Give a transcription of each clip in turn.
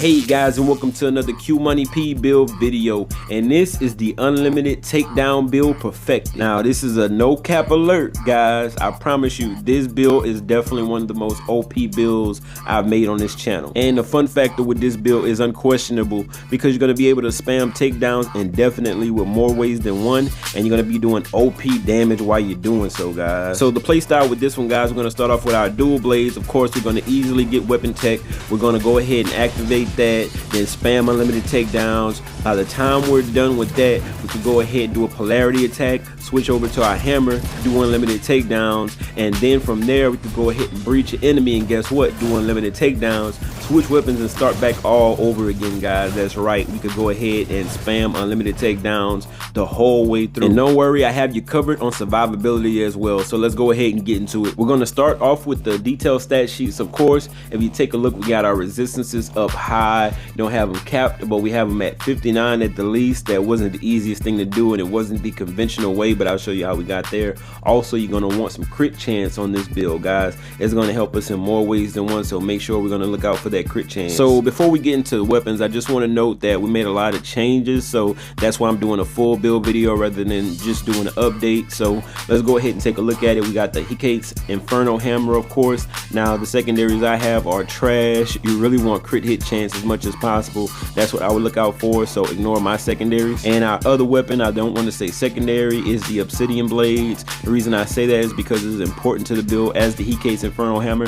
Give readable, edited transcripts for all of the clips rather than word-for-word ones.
Hey guys, and welcome to another qmoniep build video, and this is the unlimited takedown build perfected. Now this is a no cap alert, guys. I promise you this build is definitely one of the most OP builds I've made on this channel, and the fun factor with this build is unquestionable because you're going to be able to spam takedowns indefinitely with more ways than one, and you're going to be doing OP damage while you're doing so, guys. So the play style with this one, guys, we're going to start off with our dual blades. Of course, we're going to easily get weapon tech. We're going to go ahead and activate that, then spam unlimited takedowns. By the time we're done with that, we can go ahead and do a polarity attack, switch over to our hammer, do unlimited takedowns, and then from there we could go ahead and breach an enemy, and guess what, do unlimited takedowns, switch weapons, and start back all over again, guys. That's right, we could go ahead and spam unlimited takedowns the whole way through. And don't worry, I have you covered on survivability as well, so let's go ahead and get into it. We're going to start off with the detailed stat sheets. Of course, if you take a look, we got our resistances up high. Don't have them capped, but we have them at 59 at the least. That wasn't the easiest thing to do, and it wasn't the conventional way, but I'll show you how we got there. Also, you're going to want some crit chance on this build, guys. It's going to help us in more ways than one, so make sure we're going to look out for that crit chance. So before we get into the weapons, I just want to note that we made a lot of changes, so that's why I'm doing a full build video rather than just doing an update. So let's go ahead and take a look at it. We got the Hikate's Inferno Hammer, of course. Now the secondaries I have are trash. You really want crit hit chance as much as possible. That's what I would look out for, so ignore my secondaries. And our other weapon, I don't want to say secondary, is the Obsidian Blades. The reason I say that is because it's important to the build as the Hikate's Inferno Hammer.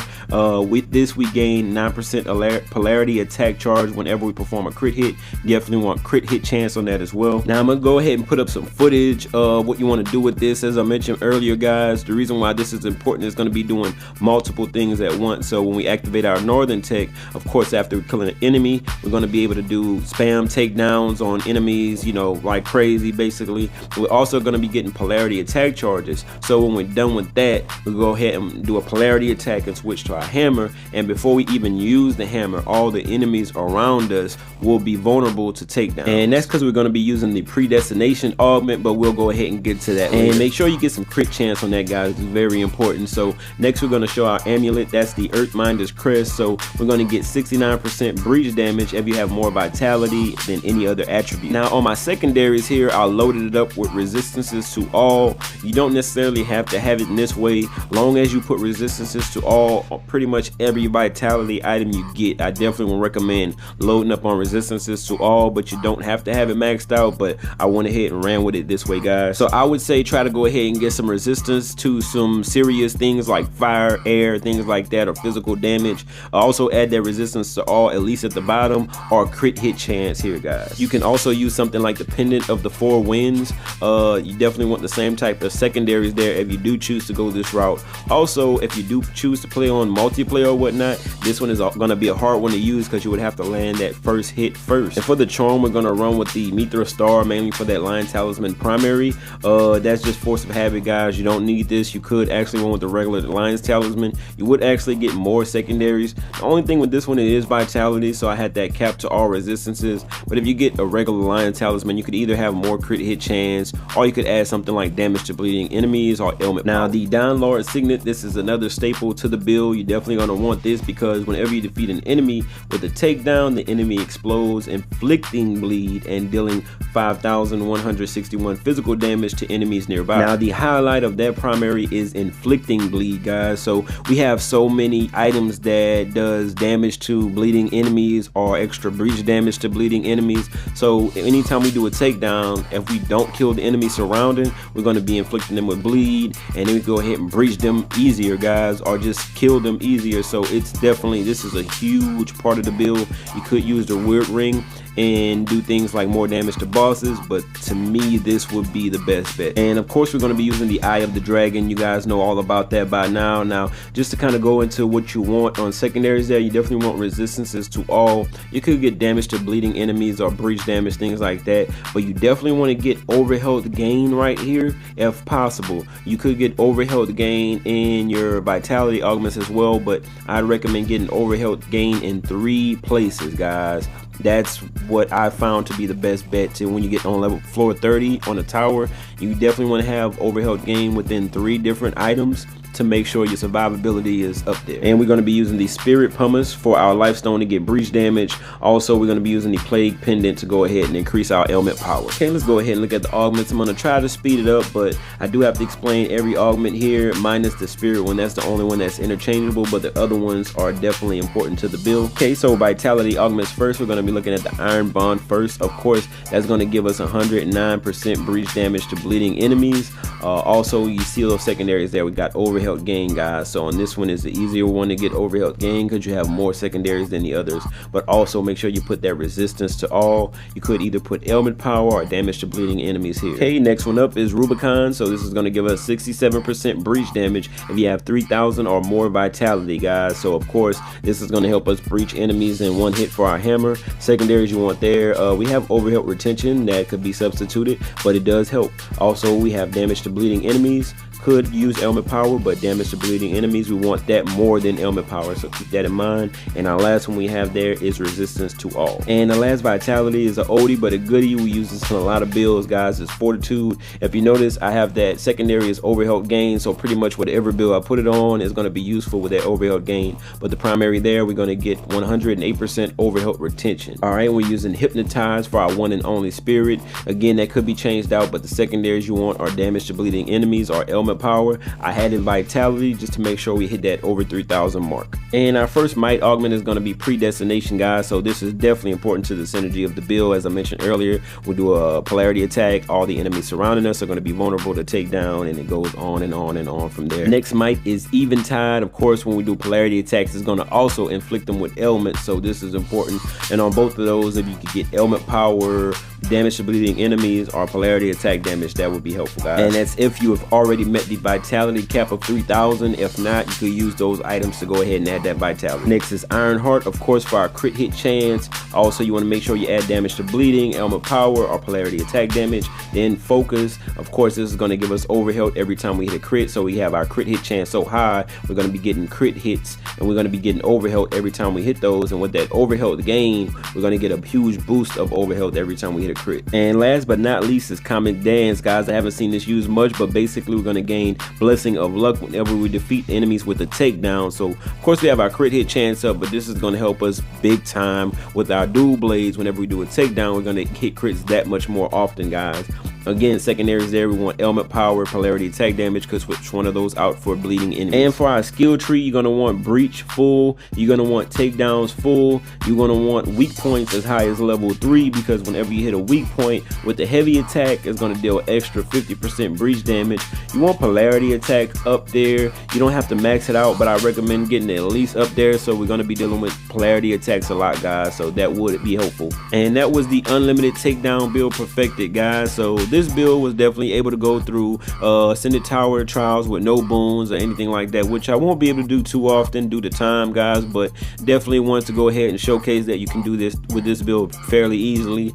With this, we gain 9% polarity attack charge whenever we perform a crit hit. Definitely want crit hit chance on that as well. Now I'm gonna go ahead and put up some footage of what you want to do with this. As I mentioned earlier, guys, the reason why this is important is going to be doing multiple things at once. So when we activate our northern tech, of course, after killing an enemy, we're going to be able to do spam takedowns on enemies, you know, like crazy basically. We're also going to be getting polarity attack charges, so when we're done with that, we'll go ahead and do a polarity attack and switch to our hammer, and before we even use the hammer, all the enemies around us will be vulnerable to takedown. And that's because we're going to be using the predestination augment, but we'll go ahead and get to that later. And make sure you get some crit chance on that, guys. It's very important. So next we're going to show our amulet. That's the Earthminder's Crest. So we're going to get 69% breach damage if you have more vitality than any other attribute. Now on my secondaries here, I loaded it up with resistances to all. You don't necessarily have to have it in this way, long as you put resistances to all on pretty much every vitality item you get. I definitely will recommend loading up on resistances to all, but you don't have to have it maxed out. But I went ahead and ran with it this way, guys. So I would say try to go ahead and get some resistance to some serious things like fire, air, things like that, or physical damage. Also add that resistance to all, at least at the bottom, or crit hit chance here, guys. You can also use something like the Pendant of the Four Winds. You definitely want the same type of secondaries there if you do choose to go this route. Also, if you do choose to play on multiplayer or whatnot, this one is going to be a hard one to use because you would have to land that first hit first. And for the charm, we're going to run with the Mithra Star, mainly for that Lion Talisman primary. That's just Force of Habit, guys. You don't need this. You could actually run with the regular Lion's Talisman. You would actually get more secondaries. The only thing with this one, it is vitality, so I had that cap to all resistances. But if you get a regular Lion Talisman, you could either have more crit hit chance, or you could add something like damage to bleeding enemies or ailment. Now the Downlord Signet, this is another staple to the build. You're definitely going to want this because whenever you defeat an enemy with a takedown, the enemy explodes, inflicting bleed and dealing 5,161 physical damage to enemies nearby. Now the highlight of that primary is inflicting bleed, guys. So we have so many items that does damage to bleeding enemies or extra breach damage to bleeding enemies. So anytime we do a takedown, if we don't kill the enemy surrounding, we're going to be inflicting them with bleed, and then we go ahead and breach them easier, guys, or just kill them easier. So it's definitely, this is a huge part of the build. You could use the Weird Ring and do things like more damage to bosses, but to me this would be the best bet. And of course we're going to be using the Eye of the Dragon. You guys know all about that by now. Now just to kind of go into what you want on secondaries there, you definitely want resistances to all. You could get damage to bleeding enemies or breach damage, things like that, but you definitely want to get over health gain right here if possible. You could get over health gain in your vitality augments as well, but I recommend getting over health gain in 3 places, guys. That's what I found to be the best bet to when you get on level floor 30 on a tower. You definitely want to have overhealth gain within 3 different items. to make sure your survivability is up there. And we're going to be using the Spirit Pumice for our Lifestone to get breach damage. Also, we're going to be using the Plague Pendant to go ahead and increase our ailment power. Okay, let's go ahead and look at the augments. I'm going to try to speed it up, but I do have to explain every augment here, minus the Spirit one. That's the only one that's interchangeable, but the other ones are definitely important to the build. Okay, so Vitality augments first. We're going to be looking at the Iron Bond first. Of course, that's going to give us 109% breach damage to bleeding enemies. Also, you see those secondaries there. We got overhealth gain, guys. So on this one is the easier one to get overhealth gain because you have more secondaries than the others. But also make sure you put that resistance to all. You could either put ailment power or damage to bleeding enemies here. Okay, next one up is Rubicon. So this is going to give us 67% breach damage if you have 3,000 or more vitality, guys. So of course, this is going to help us breach enemies in one hit for our hammer. Secondaries you want there. We have overhealth retention that could be substituted, but it does help. Also, we have damage to bleeding enemies. Could use ailment power, but damage to bleeding enemies, we want that more than ailment power, so keep that in mind. And our last one we have there is resistance to all. And the last vitality is an oldie but a goodie. We use this in a lot of builds, guys. It's Fortitude. If you notice, I have that secondary is overhealth gain, so pretty much whatever build I put it on is going to be useful with that overhealth gain. But the primary there, we're going to get 108% overhealth retention. All right, we're using Hypnotize for our one and only Spirit. Again, that could be changed out, but the secondaries you want are damage to bleeding enemies or ailment power. I had in Vitality just to make sure we hit that over 3,000 mark. And our first might augment is going to be Predestination, guys. So this is definitely important to the synergy of the build. As I mentioned earlier, we'll do a polarity attack. All the enemies surrounding us are going to be vulnerable to takedown, and it goes on and on and on from there. Next might is Eventide. Of course, when we do polarity attacks, it's going to also inflict them with ailments, so this is important. And on both of those, if you could get ailment power, damage to bleeding enemies, or polarity attack damage, that would be helpful, guys. And that's if you have already met the vitality cap of 3,000. If not, you could use those items to go ahead and add that vitality. Next is Iron Heart, of course, for our crit hit chance. Also, you want to make sure you add damage to bleeding, ailment power, or polarity attack damage. Then Focus, of course, this is going to give us overhealth every time we hit a crit, so we have our crit hit chance so high, we're going to be getting crit hits, and we're going to be getting overhealth every time we hit those. And with that overhealth gain, we're going to get a huge boost of overhealth every time we hit a crit. And last but not least is Comet Dance, guys. I haven't seen this used much, but basically we're going to gain Blessing of Luck whenever we defeat enemies with a takedown. So of course we have our crit hit chance up, but this is going to help us big time with our dual blades. Whenever we do a takedown, we're going to hit crits that much more often, guys. Again, secondaries there, we want ailment power, polarity attack damage, because switch one of those out for bleeding enemies. And for our skill tree, you're going to want breach full, you're going to want takedowns full, you're going to want weak points as high as level 3, because whenever you hit a weak point with the heavy attack, it's going to deal extra 50% breach damage. You want polarity attack up there. You don't have to max it out, but I recommend getting it at least up there, so we're going to be dealing with polarity attacks a lot, guys, so that would be helpful. And that was the unlimited takedown build perfected, guys. So this build was definitely able to go through Ascended Tower trials with no boons or anything like that, which I won't be able to do too often due to time, guys, but definitely wanted to go ahead and showcase that you can do this with this build fairly easily.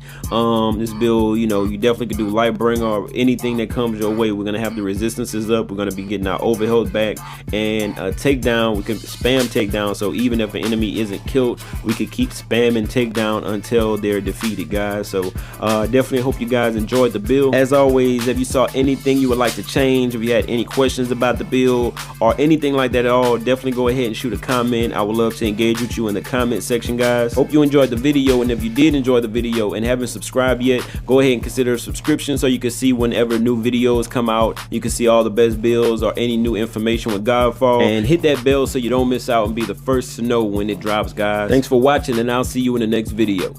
This build, you know, you definitely can do Lightbringer or anything that comes your way. We're gonna have the resistances up, we're gonna be getting our overhealth back, and takedown, we can spam takedown, so even if an enemy isn't killed, we could keep spamming takedown until they're defeated, guys. So definitely hope you guys enjoyed the build. As always, if you saw anything you would like to change, if you had any questions about the build or anything like that at all, definitely go ahead and shoot a comment. I would love to engage with you in the comment section, guys. Hope you enjoyed the video, and if you did enjoy the video and haven't subscribed yet, go ahead and consider a subscription so you can see whenever new videos come out. You can see all the best builds or any new information with Godfall, and hit that bell so you don't miss out and be the first to know when it drops, guys. Thanks for watching, and I'll see you in the next video.